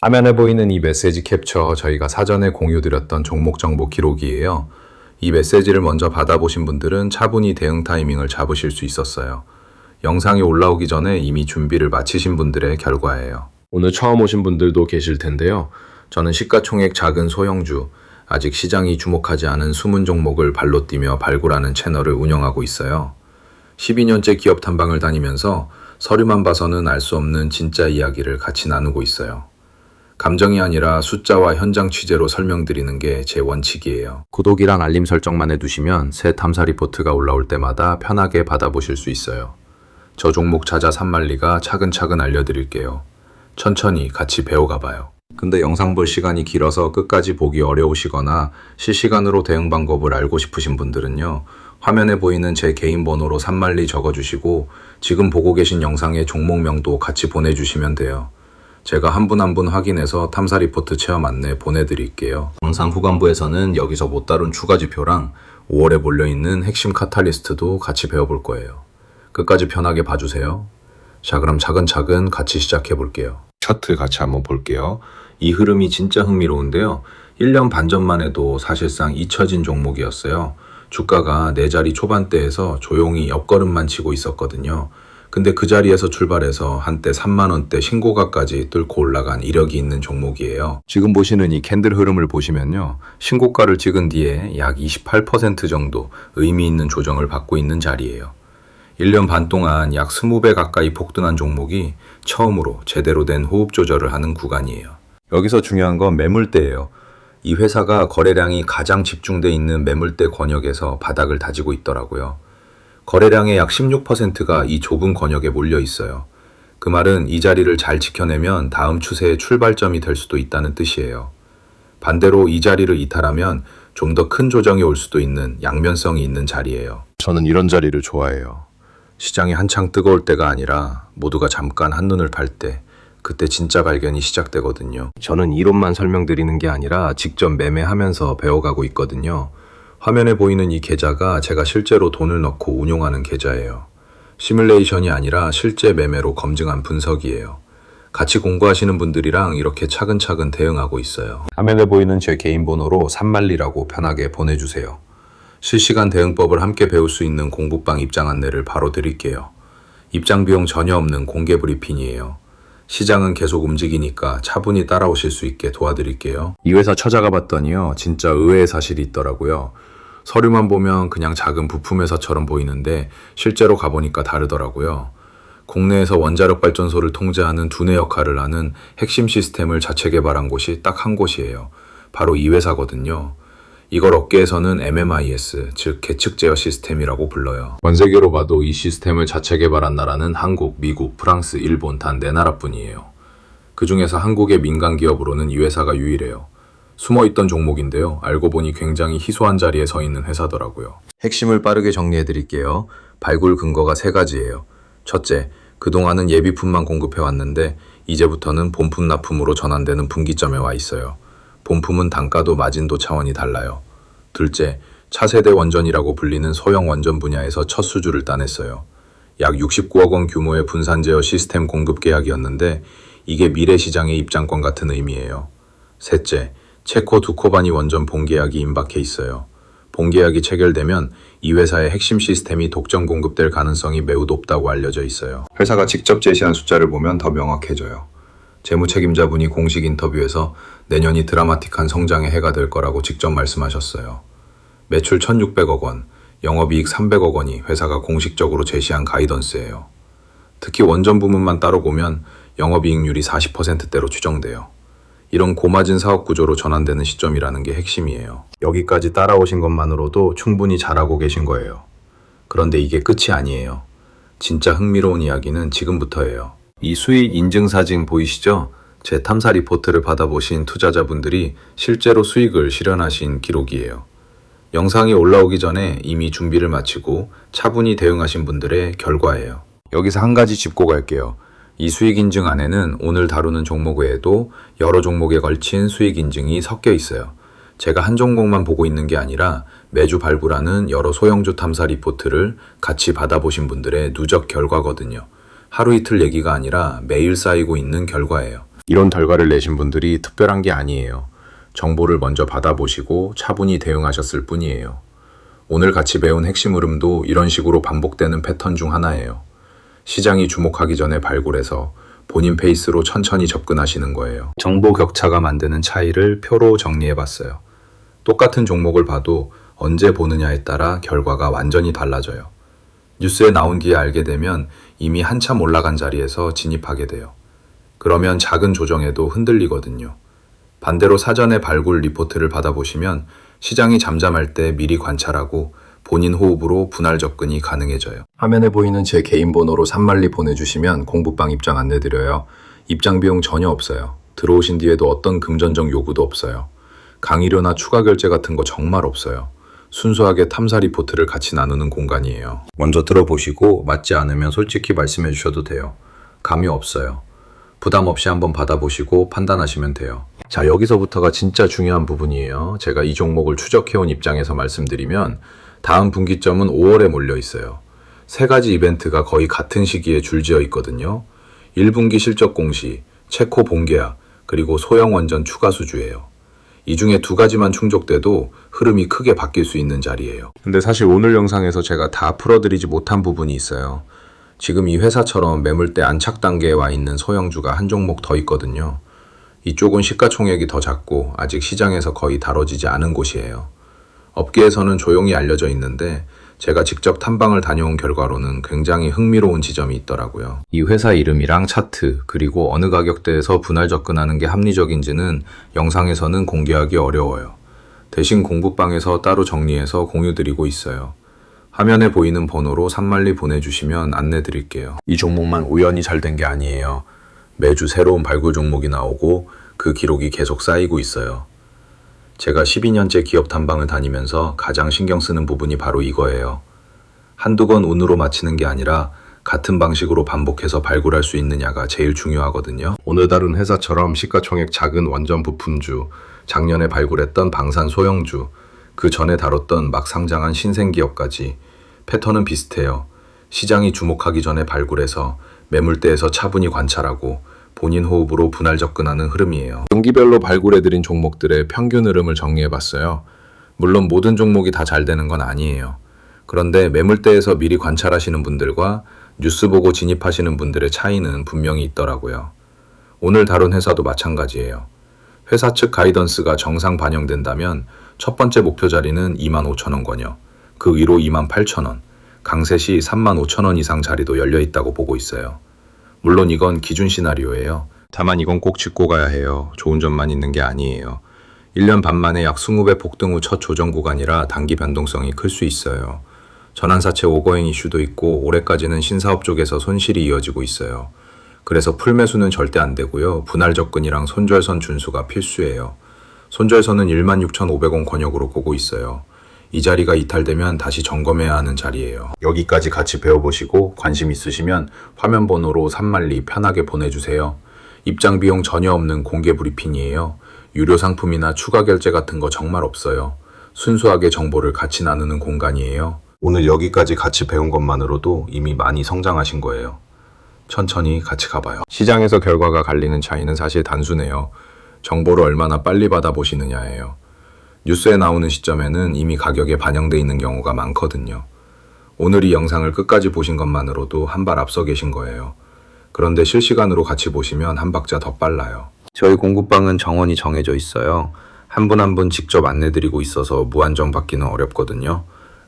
화면에 보이는 이 메시지 캡처 저희가 사전에 공유드렸던 종목 정보 기록이에요. 이 메시지를 먼저 받아보신 분들은 차분히 대응 타이밍을 잡으실 수 있었어요. 영상이 올라오기 전에 이미 준비를 마치신 분들의 결과예요. 오늘 처음 오신 분들도 계실 텐데요. 저는 시가총액 작은 소형주, 아직 시장이 주목하지 않은 숨은 종목을 발로 뛰며 발굴하는 채널을 운영하고 있어요. 12년째 기업 탐방을 다니면서 서류만 봐서는 알 수 없는 진짜 이야기를 같이 나누고 있어요. 감정이 아니라 숫자와 현장 취재로 설명드리는 게 제 원칙이에요. 구독이랑 알림 설정만 해두시면 새 탐사 리포트가 올라올 때마다 편하게 받아보실 수 있어요. 저 종목 찾아 산만리가 차근차근 알려드릴게요. 천천히 같이 배워가봐요. 근데 영상 볼 시간이 길어서 끝까지 보기 어려우시거나 실시간으로 대응 방법을 알고 싶으신 분들은요. 화면에 보이는 제 개인 번호로 산만리 적어주시고 지금 보고 계신 영상의 종목명도 같이 보내주시면 돼요. 제가 한 분 한 분 확인해서 탐사 리포트 체험 안내 보내드릴게요. 영상 후반부에서는 여기서 못 다룬 추가 지표랑 5월에 몰려있는 핵심 카탈리스트도 같이 배워볼 거예요. 끝까지 편하게 봐주세요. 자, 그럼 차근차근 같이 시작해 볼게요. 차트 같이 한번 볼게요. 이 흐름이 진짜 흥미로운데요. 1년 반 전만 해도 사실상 잊혀진 종목이었어요. 주가가 4자리 초반대에서 조용히 옆걸음만 치고 있었거든요. 근데 그 자리에서 출발해서 한때 3만원대 신고가까지 뚫고 올라간 이력이 있는 종목이에요. 지금 보시는 이 캔들 흐름을 보시면요. 신고가를 찍은 뒤에 약 28% 정도 의미 있는 조정을 받고 있는 자리예요. 1년 반 동안 약 20배 가까이 폭등한 종목이 처음으로 제대로 된 호흡 조절을 하는 구간이에요. 여기서 중요한 건 매물대예요. 이 회사가 거래량이 가장 집중돼 있는 매물대 권역에서 바닥을 다지고 있더라고요. 거래량의 약 16%가 이 좁은 권역에 몰려 있어요. 그 말은 이 자리를 잘 지켜내면 다음 추세의 출발점이 될 수도 있다는 뜻이에요. 반대로 이 자리를 이탈하면 좀 더 큰 조정이 올 수도 있는 양면성이 있는 자리예요. 저는 이런 자리를 좋아해요. 시장이 한창 뜨거울 때가 아니라 모두가 잠깐 한눈을 팔 때, 그때 진짜 발견이 시작되거든요. 저는 이론만 설명드리는 게 아니라 직접 매매하면서 배워가고 있거든요. 화면에 보이는 이 계좌가 제가 실제로 돈을 넣고 운용하는 계좌예요. 시뮬레이션이 아니라 실제 매매로 검증한 분석이에요. 같이 공부하시는 분들이랑 이렇게 차근차근 대응하고 있어요. 화면에 보이는 제 개인 번호로 산만리라고 편하게 보내주세요. 실시간 대응법을 함께 배울 수 있는 공부방 입장 안내를 바로 드릴게요. 입장 비용 전혀 없는 공개 브리핑이에요. 시장은 계속 움직이니까 차분히 따라오실 수 있게 도와드릴게요. 이 회사 찾아가 봤더니요. 진짜 의외의 사실이 있더라고요. 서류만 보면 그냥 작은 부품 회사처럼 보이는데 실제로 가보니까 다르더라고요. 국내에서 원자력 발전소를 통제하는 두뇌 역할을 하는 핵심 시스템을 자체 개발한 곳이 딱 한 곳이에요. 바로 이 회사거든요. 이걸 업계에서는 MMIS, 즉 계측 제어 시스템이라고 불러요. 전 세계로 봐도 이 시스템을 자체 개발한 나라는 한국, 미국, 프랑스, 일본 단 4나라뿐이에요. 그 중에서 한국의 민간 기업으로는 이 회사가 유일해요. 숨어있던 종목인데요. 알고 보니 굉장히 희소한 자리에 서 있는 회사더라고요. 핵심을 빠르게 정리해드릴게요. 발굴 근거가 3가지예요. 첫째, 그동안은 예비품만 공급해왔는데 이제부터는 본품 납품으로 전환되는 분기점에 와 있어요. 본품은 단가도 마진도 차원이 달라요. 둘째, 차세대 원전이라고 불리는 소형 원전 분야에서 첫 수주를 따냈어요. 약 69억 원 규모의 분산 제어 시스템 공급 계약이었는데 이게 미래 시장의 입장권 같은 의미예요. 셋째, 체코 두코바니 원전 본계약이 임박해 있어요. 본계약이 체결되면 이 회사의 핵심 시스템이 독점 공급될 가능성이 매우 높다고 알려져 있어요. 회사가 직접 제시한 숫자를 보면 더 명확해져요. 재무 책임자분이 공식 인터뷰에서 내년이 드라마틱한 성장의 해가 될 거라고 직접 말씀하셨어요. 매출 1,600억 원, 영업이익 300억 원이 회사가 공식적으로 제시한 가이던스예요. 특히 원전 부문만 따로 보면 영업이익률이 40%대로 추정돼요. 이런 고마진 사업 구조로 전환되는 시점이라는 게 핵심이에요. 여기까지 따라오신 것만으로도 충분히 잘하고 계신 거예요. 그런데 이게 끝이 아니에요. 진짜 흥미로운 이야기는 지금부터예요. 이 수익 인증 사진 보이시죠? 제 탐사 리포트를 받아보신 투자자분들이 실제로 수익을 실현하신 기록이에요. 영상이 올라오기 전에 이미 준비를 마치고 차분히 대응하신 분들의 결과예요. 여기서 한 가지 짚고 갈게요. 이 수익 인증 안에는 오늘 다루는 종목 외에도 여러 종목에 걸친 수익 인증이 섞여 있어요. 제가 한 종목만 보고 있는 게 아니라 매주 발굴하는 여러 소형주 탐사 리포트를 같이 받아보신 분들의 누적 결과거든요. 하루 이틀 얘기가 아니라 매일 쌓이고 있는 결과예요. 이런 결과를 내신 분들이 특별한 게 아니에요. 정보를 먼저 받아보시고 차분히 대응하셨을 뿐이에요. 오늘 같이 배운 핵심 흐름도 이런 식으로 반복되는 패턴 중 하나예요. 시장이 주목하기 전에 발굴해서 본인 페이스로 천천히 접근하시는 거예요. 정보 격차가 만드는 차이를 표로 정리해봤어요. 똑같은 종목을 봐도 언제 보느냐에 따라 결과가 완전히 달라져요. 뉴스에 나온 뒤에 알게 되면 이미 한참 올라간 자리에서 진입하게 돼요. 그러면 작은 조정에도 흔들리거든요. 반대로 사전에 발굴 리포트를 받아보시면 시장이 잠잠할 때 미리 관찰하고 본인 호흡으로 분할 접근이 가능해져요. 화면에 보이는 제 개인 번호로 산말리 보내주시면 공부방 입장 안내드려요. 입장 비용 전혀 없어요. 들어오신 뒤에도 어떤 금전적 요구도 없어요. 강의료나 추가 결제 같은 거 정말 없어요. 순수하게 탐사 리포트를 같이 나누는 공간이에요. 먼저 들어보시고 맞지 않으면 솔직히 말씀해 주셔도 돼요. 감이 없어요. 부담 없이 한번 받아보시고 판단하시면 돼요. 자, 여기서부터가 진짜 중요한 부분이에요. 제가 이 종목을 추적해온 입장에서 말씀드리면 다음 분기점은 5월에 몰려 있어요. 세 가지 이벤트가 거의 같은 시기에 줄지어 있거든요. 1분기 실적 공시, 체코 본계약, 그리고 소형 원전 추가 수주예요. 이 중에 두 가지만 충족돼도 흐름이 크게 바뀔 수 있는 자리예요. 근데 사실 오늘 영상에서 제가 다 풀어드리지 못한 부분이 있어요. 지금 이 회사처럼 매물대 안착 단계에 와 있는 소형주가 한 종목 더 있거든요. 이쪽은 시가총액이 더 작고 아직 시장에서 거의 다뤄지지 않은 곳이에요. 업계에서는 조용히 알려져 있는데 제가 직접 탐방을 다녀온 결과로는 굉장히 흥미로운 지점이 있더라고요. 이 회사 이름이랑 차트, 그리고 어느 가격대에서 분할 접근하는 게 합리적인지는 영상에서는 공개하기 어려워요. 대신 공부방에서 따로 정리해서 공유드리고 있어요. 화면에 보이는 번호로 산말리 보내주시면 안내드릴게요. 이 종목만 우연히 잘 된 게 아니에요. 매주 새로운 발굴 종목이 나오고 그 기록이 계속 쌓이고 있어요. 제가 12년째 기업 탐방을 다니면서 가장 신경 쓰는 부분이 바로 이거예요. 한두 건 운으로 맞히는 게 아니라 같은 방식으로 반복해서 발굴할 수 있느냐가 제일 중요하거든요. 오늘 다룬 회사처럼 시가총액 작은 원전 부품주, 작년에 발굴했던 방산 소형주, 그 전에 다뤘던 막 상장한 신생기업까지 패턴은 비슷해요. 시장이 주목하기 전에 발굴해서 매물대에서 차분히 관찰하고 본인 호흡으로 분할 접근하는 흐름이에요. 분기별로 발굴해드린 종목들의 평균 흐름을 정리해봤어요. 물론 모든 종목이 다 잘 되는 건 아니에요. 그런데 매물대에서 미리 관찰하시는 분들과 뉴스 보고 진입하시는 분들의 차이는 분명히 있더라고요. 오늘 다룬 회사도 마찬가지예요. 회사 측 가이던스가 정상 반영된다면 첫 번째 목표 자리는 25,000원권이요. 그 위로 28,000원, 강셋이 35,000원 이상 자리도 열려있다고 보고 있어요. 물론 이건 기준 시나리오예요. 다만 이건 꼭 짚고 가야 해요. 좋은 점만 있는 게 아니에요. 1년 반 만에 약 20배 폭등 후 첫 조정 구간이라 단기 변동성이 클 수 있어요. 전환사채 오거행 이슈도 있고 올해까지는 신사업 쪽에서 손실이 이어지고 있어요. 그래서 풀매수는 절대 안 되고요. 분할 접근이랑 손절선 준수가 필수예요. 손절선은 16,500원 권역으로 보고 있어요. 이 자리가 이탈되면 다시 점검해야 하는 자리예요. 여기까지 같이 배워보시고 관심 있으시면 화면 번호로 산말리 편하게 보내주세요. 입장 비용 전혀 없는 공개 브리핑이에요. 유료 상품이나 추가 결제 같은 거 정말 없어요. 순수하게 정보를 같이 나누는 공간이에요. 오늘 여기까지 같이 배운 것만으로도 이미 많이 성장하신 거예요. 천천히 같이 가봐요. 시장에서 결과가 갈리는 차이는 사실 단순해요. 정보를 얼마나 빨리 받아보시느냐예요. 뉴스에 나오는 시점에는 이미 가격에 반영돼 있는 경우가 많거든요. 오늘 이 영상을 끝까지 보신 것만으로도 한 발 앞서 계신 거예요. 그런데 실시간으로 같이 보시면 한 박자 더 빨라요. 저희 공부방은 정원이 정해져 있어요. 한 분 한 분 직접 안내드리고 있어서 무한정 받기는 어렵거든요.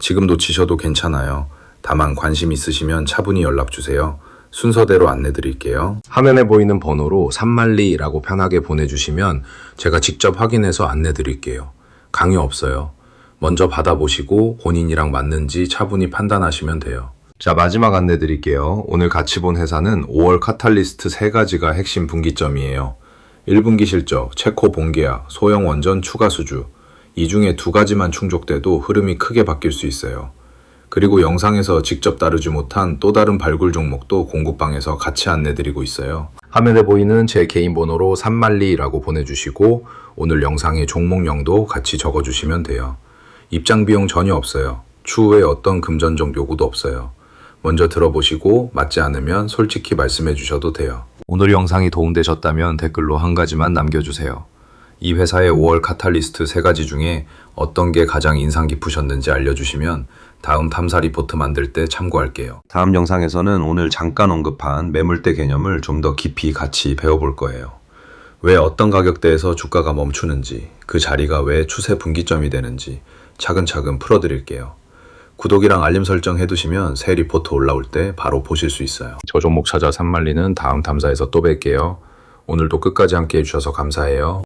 지금 놓치셔도 괜찮아요. 다만 관심 있으시면 차분히 연락주세요. 순서대로 안내드릴게요. 화면에 보이는 번호로 산말리라고 편하게 보내주시면 제가 직접 확인해서 안내드릴게요. 강요 없어요. 먼저 받아보시고 본인이랑 맞는지 차분히 판단하시면 돼요. 자, 마지막 안내 드릴게요. 오늘 같이 본 회사는 5월 카탈리스트 3가지가 핵심 분기점이에요. 1분기 실적, 체코 본계약, 소형 원전 추가 수주. 이 중에 2가지만 충족돼도 흐름이 크게 바뀔 수 있어요. 그리고 영상에서 직접 다루지 못한 또 다른 발굴 종목도 공구방에서 같이 안내드리고 있어요. 화면에 보이는 제 개인 번호로 산말리라고 보내주시고 오늘 영상의 종목명도 같이 적어주시면 돼요. 입장 비용 전혀 없어요. 추후에 어떤 금전적 요구도 없어요. 먼저 들어보시고 맞지 않으면 솔직히 말씀해 주셔도 돼요. 오늘 영상이 도움되셨다면 댓글로 한 가지만 남겨주세요. 이 회사의 5월 카탈리스트 3가지 중에 어떤 게 가장 인상 깊으셨는지 알려주시면 다음 탐사 리포트 만들 때 참고할게요. 다음 영상에서는 오늘 잠깐 언급한 매물대 개념을 좀 더 깊이 같이 배워볼 거예요. 왜 어떤 가격대에서 주가가 멈추는지, 그 자리가 왜 추세 분기점이 되는지 차근차근 풀어드릴게요. 구독이랑 알림 설정 해두시면 새 리포트 올라올 때 바로 보실 수 있어요. 저 종목 찾아 산말리는 다음 탐사에서 또 뵐게요. 오늘도 끝까지 함께 해주셔서 감사해요.